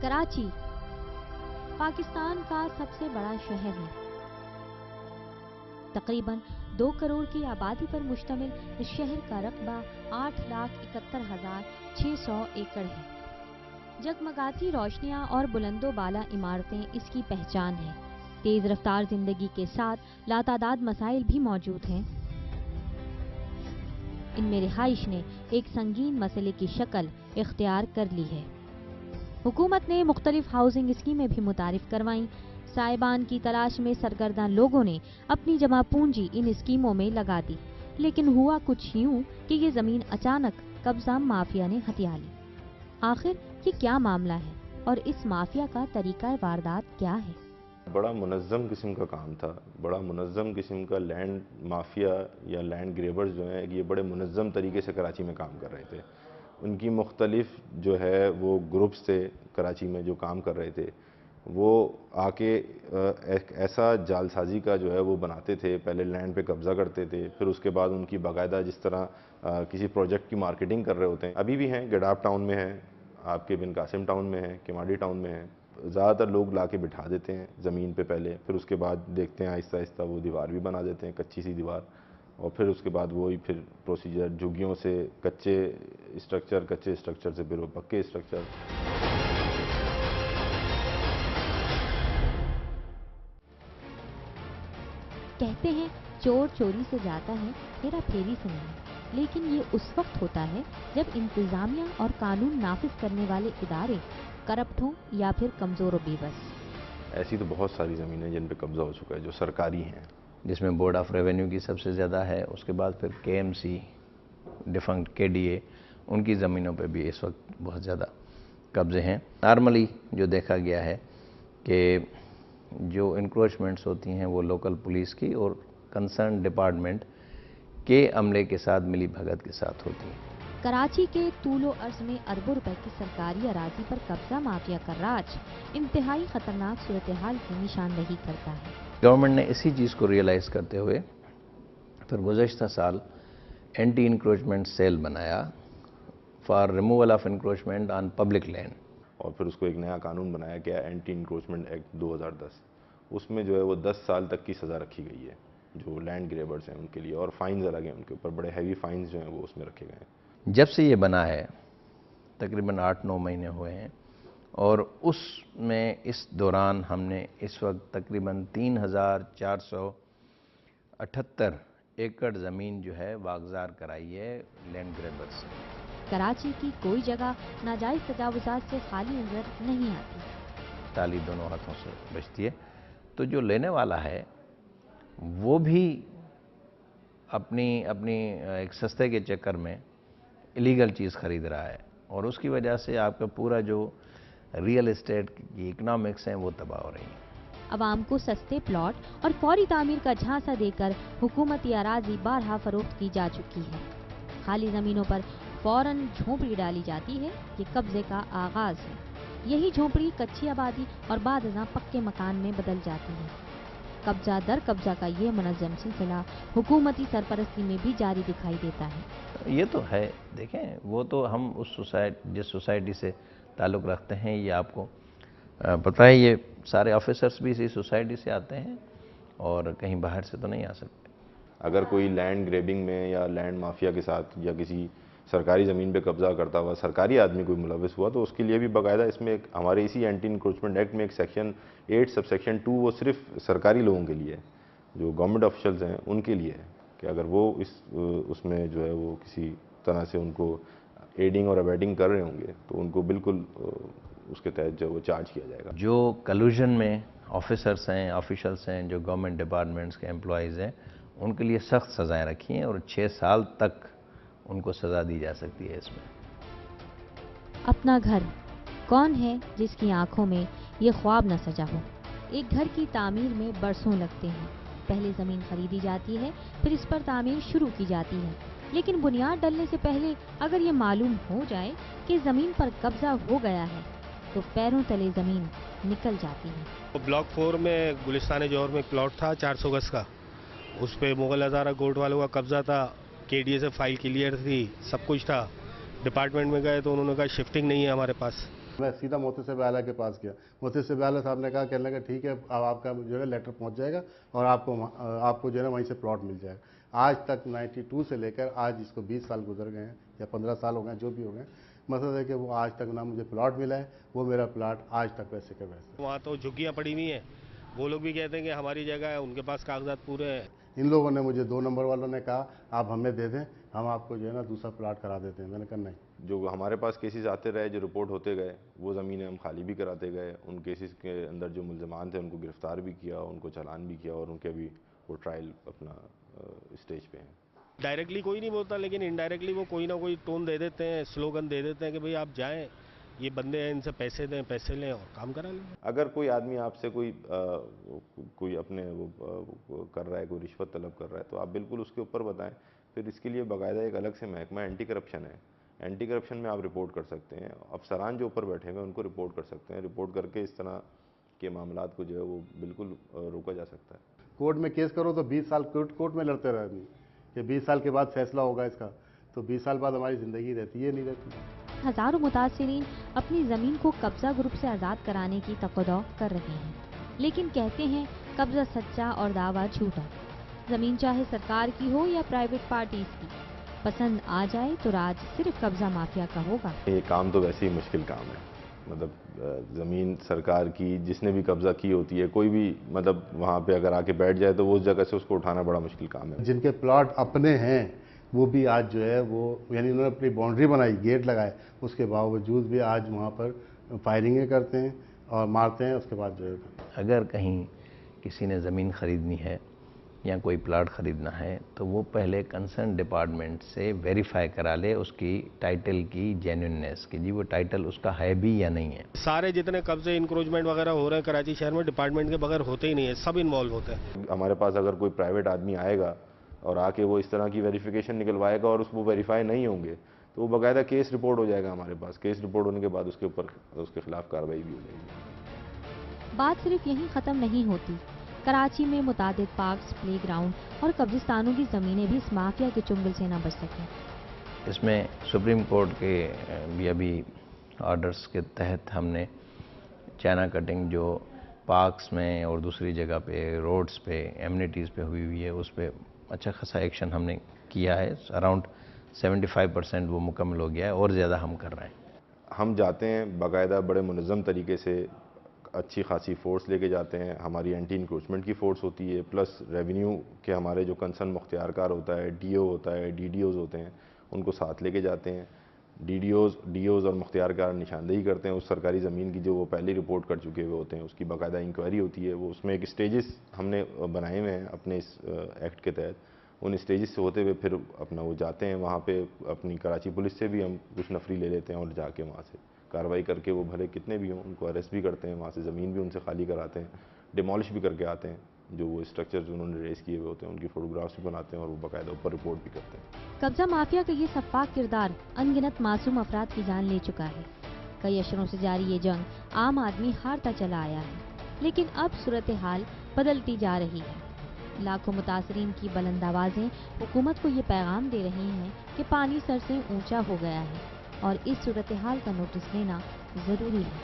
कराची पाकिस्तान का सबसे बड़ा शहर है। तकरीबन 2 करोड़ की आबादी पर मुश्तमिल इस शहर का रकबा 8,71,600 एकड़ है। जगमगाती रोशनियां और बुलंदो बाला इमारतें इसकी पहचान है। तेज रफ्तार जिंदगी के साथ लातादाद मसाइल भी मौजूद हैं। इनमें रिहाइश ने एक संगीन मसले की शक्ल इख्तियार कर ली है। हुकूमत ने मुख्तलिफ हाउसिंग स्कीमें भी मुतारिफ करवाईं। साइबान की तलाश में सरगर्दा लोगों ने अपनी जमा पूंजी इन स्कीमों में लगा दी, लेकिन हुआ कुछ यूं कि ये जमीन अचानक कब्जा माफिया ने हथिया ली। आखिर ये क्या मामला है और इस माफिया का तरीका वारदात क्या है? बड़ा मुनज़्ज़म किस्म का काम था, बड़ा मुनज़्ज़म किस्म का लैंड माफिया या लैंड ग्रेबर्स जो हैं ये बड़े मुनज़्ज़म तरीके से कराची में काम कर रहे थे। उनकी मुख्तलिफ जो है वो ग्रुप्स थे कराची में जो काम कर रहे थे, वो आके एक ऐसा जालसाजी का जो है वो बनाते थे। पहले लैंड पे कब्ज़ा करते थे, फिर उसके बाद उनकी बाकायदा जिस तरह किसी प्रोजेक्ट की मार्केटिंग कर रहे होते हैं। अभी भी हैं, गडाब टाउन में हैं, आपके बिन कासिम टाउन में हैं, किमाडी टाउन में हैं। ज़्यादातर लोग ला के बिठा देते हैं ज़मीन पे पहले, फिर उसके बाद देखते हैं आहिस्ता आहिस्ता वो दीवार भी बना देते हैं, कच्ची सी दीवार, और फिर उसके बाद वही फिर प्रोसीजर झुग्गियों से कच्चे स्ट्रक्चर से फिर वो पक्के स्ट्रक्चर। कहते हैं चोर चोरी से जाता है, हेरा फेरी से नहीं। लेकिन ये उस वक्त होता है जब इंतजामिया और कानून नाफिज करने वाले इदारे करप्ट हों या फिर कमज़ोर और बेबस। ऐसी तो बहुत सारी ज़मीनें जिन पे कब्ज़ा हो चुका है जो सरकारी हैं, जिसमें बोर्ड ऑफ रेवेन्यू की सबसे ज़्यादा है, उसके बाद फिर KMC, डिफंक्ट KDA, उनकी ज़मीनों पे भी इस वक्त बहुत ज़्यादा कब्ज़े हैं। नॉर्मली जो देखा गया है कि जो इंक्रोचमेंट्स होती हैं वो लोकल पुलिस की और कंसर्न डिपार्टमेंट के अमले के साथ मिली भगत के साथ होती हैं। कराची के तूलो अर्ज में अरबों रुपए की सरकारी अराजी पर कब्जा माफिया का राज इंतहाई खतरनाक सूरत हाल की निशानदही करता है। गवर्नमेंट ने इसी चीज़ को रियलाइज़ करते हुए फिर गुज़श्ता साल एंटी इंक्रोचमेंट सेल बनाया for removal of encroachment on public land, और फिर उसको एक नया कानून बनाया गया, एंटी इंक्रोचमेंट एक्ट 2010। उसमें जो है वो 10 साल तक की सज़ा रखी गई है जो लैंड ग्रेबर्स हैं उनके लिए, और फाइन्स अलग हैं उनके ऊपर, बड़े हैवी फाइन्स जो हैं वो उसमें रखे गए हैं। जब से ये बना है तकरीबन 8-9 महीने हुए हैं, और उसमें इस दौरान हमने इस वक्त तकरीबन 3,478 एकड़ ज़मीन जो है वागज़ार कराई है लैंड ग्रेबर्स से। कराची की कोई जगह नाजायज तजावुज़ात से खाली नजर नहीं आती। ताली दोनों हाथों से बचती है। तो जो लेने वाला है वो भी अपनी एक सस्ते के चक्कर में इलीगल चीज़ खरीद रहा है, और उसकी वजह से आपका पूरा जो रियल एस्टेट की इकनॉमिक्स हैं वो तबाह हो रही हैं। अवाम को सस्ते प्लॉट और फौरी तामीर का झांसा देकर हुकूमती अराजी बारहा फरोख्त की जा चुकी है। खाली जमीनों पर फौरन झोंपड़ी डाली जाती है। ये कब्जे का आगाज है। यही झोंपड़ी कच्ची आबादी और बाद-अज़ां पक्के मकान में बदल जाती है। कब्जा दर कब्जा का ये मुनज़्ज़म सिलसिला हुकूमती सरपरस्ती में भी जारी दिखाई देता है। ये तो है, देखें वो तो हम उस जिस सोसाइटी से ताल्लुक़ रखते हैं, ये आपको पता है, ये सारे ऑफिसर्स भी इसी सोसाइटी से आते हैं और कहीं बाहर से तो नहीं आ सकते। अगर कोई लैंड ग्रेबिंग में या लैंड माफिया के साथ या किसी सरकारी ज़मीन पे कब्ज़ा करता हुआ सरकारी आदमी कोई मुलविस हुआ, तो उसके लिए भी बाकायदा इसमें एक हमारे इसी एंटी इंक्रोचमेंट एक्ट में एक सेक्शन 8 सबसेक्शन 2 वो सिर्फ सरकारी लोगों के लिए है, जो गवर्नमेंट ऑफिशियल्स हैं उनके लिए है, कि अगर वो उसमें जो है वो किसी तरह से उनको एडिंग और अबेटिंग कर रहे होंगे तो उनको बिल्कुल उसके तहत जो वो चार्ज किया जाएगा। जो कलूजन में ऑफिसर्स हैं, ऑफिशियल्स हैं, जो गवर्नमेंट डिपार्टमेंट्स के एम्प्लॉइज़ हैं, उनके लिए सख्त सज़ाएँ रखी हैं और 6 साल तक उनको सज़ा दी जा सकती है। इसमें अपना घर कौन है जिसकी आंखों में ये ख्वाब न सजा हो। एक घर की तामीर में बरसों लगते हैं। पहले ज़मीन खरीदी जाती है, फिर इस पर तामीर शुरू की जाती है, लेकिन बुनियाद डलने से पहले अगर ये मालूम हो जाए कि ज़मीन पर कब्जा हो गया है तो पैरों तले ज़मीन निकल जाती है। ब्लॉक 4 में गुलिस्तान जौहर में एक प्लॉट था 400 गज का, उस पर मुगल हज़ारा कोर्ट वालों का कब्जा था। KDA से फाइल क्लियर थी, सब कुछ था। डिपार्टमेंट में गए तो उन्होंने कहा शिफ्टिंग नहीं है हमारे पास। میں سیدھا محتسب اعلیٰ کے پاس گیا. محتسب اعلیٰ صاحب نے کہا, کہنے لگا ٹھیک ہے اب آپ کا جو ہے لیٹر پہنچ جائے گا اور آپ کو جو ہے نا وہیں سے پلاٹ مل جائے گا. آج تک 92 سے لے کر آج اس کو 20 سال گزر گئے ہیں یا 15 سال ہو گئے ہیں, جو بھی ہو گئے. مطلب ہے کہ وہ آج تک نہ مجھے پلاٹ ملا ہے, وہ میرا پلاٹ آج تک ویسے کا ویسے. وہاں تو جھگیاں پڑی ہوئی ہیں, وہ لوگ بھی کہتے ہیں کہ ہماری جگہ ہے, ان کے پاس کاغذات پورے ہیں. ان لوگوں نے مجھے 2 نمبر والوں نے کہا آپ ہمیں دے دیں, ہم آپ کو جو ہے نا دوسرا پلاٹ کرا دیتے ہیں. میں نے کہا نہیں. جو ہمارے پاس کیسز آتے رہے, جو رپورٹ ہوتے گئے, وہ زمینیں ہم خالی بھی کراتے گئے. ان کیسز کے اندر جو ملزمان تھے ان کو گرفتار بھی کیا, ان کو چالان بھی کیا, اور ان کے بھی وہ ٹرائل اپنا اسٹیج پہ ہیں. ڈائریکٹلی کوئی نہیں بولتا, لیکن انڈائریکٹلی وہ کوئی نہ کوئی ٹون دے دیتے ہیں, سلوگن دے دیتے ہیں کہ بھئی آپ جائیں, یہ بندے ہیں, ان سے پیسے دیں, پیسے لیں اور کام کرا لیں. اگر کوئی آدمی آپ سے کوئی اپنے وہ کر رہا ہے, کوئی رشوت طلب کر رہا ہے, تو آپ بالکل اس کے اوپر بتائیں. پھر اس کے لیے باقاعدہ ایک الگ سے محکمہ اینٹی کرپشن ہے. اینٹی کرپشن میں آپ رپورٹ کر سکتے ہیں. افسران جو اوپر بیٹھے ہوئے ان کو رپورٹ کر سکتے ہیں. رپورٹ کر کے اس طرح کے معاملات کو جو ہے وہ بالکل روکا جا سکتا ہے. کورٹ میں کیس کرو تو 20 سال کورٹ میں لڑتے رہتے ہیں کہ 20 سال کے بعد فیصلہ ہوگا اس کا, تو 20 سال بعد ہماری زندگی رہتی ہے, نہیں رہتی. ہزاروں متاثرین اپنی زمین کو قبضہ گروپ سے آزاد کرانے کی تقاضا کر رہے ہیں, لیکن کہتے ہیں قبضہ سچا اور دعویٰ جھوٹا. زمین چاہے سرکار کی ہو یا پرائیویٹ پارٹیز کی, پسند آ جائے تو راج صرف قبضہ مافیا کا ہوگا. یہ کام تو ویسے ہی مشکل کام ہے. مطلب زمین سرکار کی جس نے بھی قبضہ کی ہوتی ہے, کوئی بھی مطلب وہاں پہ اگر آ کے بیٹھ جائے تو وہ اس جگہ سے اس کو اٹھانا بڑا مشکل کام ہے. جن کے پلاٹ اپنے ہیں وہ بھی آج جو ہے وہ یعنی انہوں نے اپنی باؤنڈری بنائی, گیٹ لگائے, اس کے باوجود بھی آج وہاں پر فائرنگیں کرتے ہیں اور مارتے ہیں. اس کے بعد جو ہے اگر کہیں کسی نے زمین خریدنی ہے یا کوئی پلاٹ خریدنا ہے تو وہ پہلے کنسرن ڈپارٹمنٹ سے ویریفائی کرا لے اس کی ٹائٹل کی جینوئننیس کی, جی وہ ٹائٹل اس کا ہے بھی یا نہیں ہے. سارے جتنے قبضے انکروچمنٹ وغیرہ ہو رہے ہیں کراچی شہر میں, ڈپارٹمنٹ کے بغیر ہوتے ہی نہیں ہیں, سب انوالو ہوتے ہیں. ہمارے پاس اگر کوئی پرائیویٹ آدمی آئے گا اور آ کے وہ اس طرح کی ویریفیکیشن نکلوائے گا اور اس کو ویریفائی نہیں ہوں گے تو وہ باقاعدہ کیس رپورٹ ہو جائے گا ہمارے پاس. کیس رپورٹ ہونے کے بعد اس کے اوپر اس کے خلاف کارروائی بھی ہو جائے گی. بات صرف یہیں ختم نہیں ہوتی. کراچی میں متعدد پارکس, پلے گراؤنڈ اور قبرستانوں کی زمینیں بھی اس مافیا کے چنگل سے نہ بچ سکیں. اس میں سپریم کورٹ کے بھی ابھی آرڈرز کے تحت ہم نے چائنا کٹنگ جو پارکس میں اور دوسری جگہ پہ, روڈز پہ, ایمنیٹیز پہ ہوئی ہے, اس پہ اچھا خاصا ایکشن ہم نے کیا ہے. اراؤنڈ 75% وہ مکمل ہو گیا ہے, اور زیادہ ہم کر رہے ہیں. ہم جاتے ہیں باقاعدہ بڑے منظم طریقے سے, اچھی خاصی فورس لے کے جاتے ہیں. ہماری اینٹی انکروچمنٹ کی فورس ہوتی ہے, پلس ریونیو کے ہمارے جو کنسرن مختیار کار ہوتا ہے, ڈی او ہوتا ہے, ڈی ڈی اوز ہوتے ہیں, ان کو ساتھ لے کے جاتے ہیں. ڈی اوز اور مختیار کار نشاندہی کرتے ہیں اس سرکاری زمین کی جو وہ پہلے رپورٹ کر چکے ہوئے ہوتے ہیں. اس کی باقاعدہ انکوائری ہوتی ہے. وہ اس میں ایک اسٹیجز ہم نے بنائے ہوئے ہیں اپنے اس ایکٹ کے تحت. ان اسٹیجز سے ہوتے ہوئے پھر اپنا وہ جاتے ہیں وہاں پہ. اپنی کراچی پولیس سے بھی ہم کچھ نفری لے لیتے ہیں اور جا کے وہاں سے کارروائی کر کے, وہ بھلے کتنے بھی ہوں, ان کو اریسٹ بھی کرتے ہیں, وہاں سے زمین بھی ان سے خالی کراتے ہیں, ڈیمالش بھی کر کے آتے ہیں. جو وہ اسٹرکچرز انہوں نے ریز کیے ہوئے ہوتے ہیں ان کی فوٹوگرافس بھی بناتے ہیں اور وہ باقاعدہ اوپر رپورٹ بھی کرتے ہیں. قبضہ مافیا کا یہ سفاک کردار ان گنت معصوم افراد کی جان لے چکا ہے. کئی اشروں سے جاری یہ جنگ عام آدمی ہارتا چلا آیا ہے, لیکن اب صورتحال بدلتی جا رہی ہے. لاکھوں متاثرین کی بلند آوازیں حکومت کو یہ پیغام دے رہی ہیں کہ پانی سر سے اونچا ہو گیا ہے اور اس صورتحال کا نوٹس لینا ضروری ہے.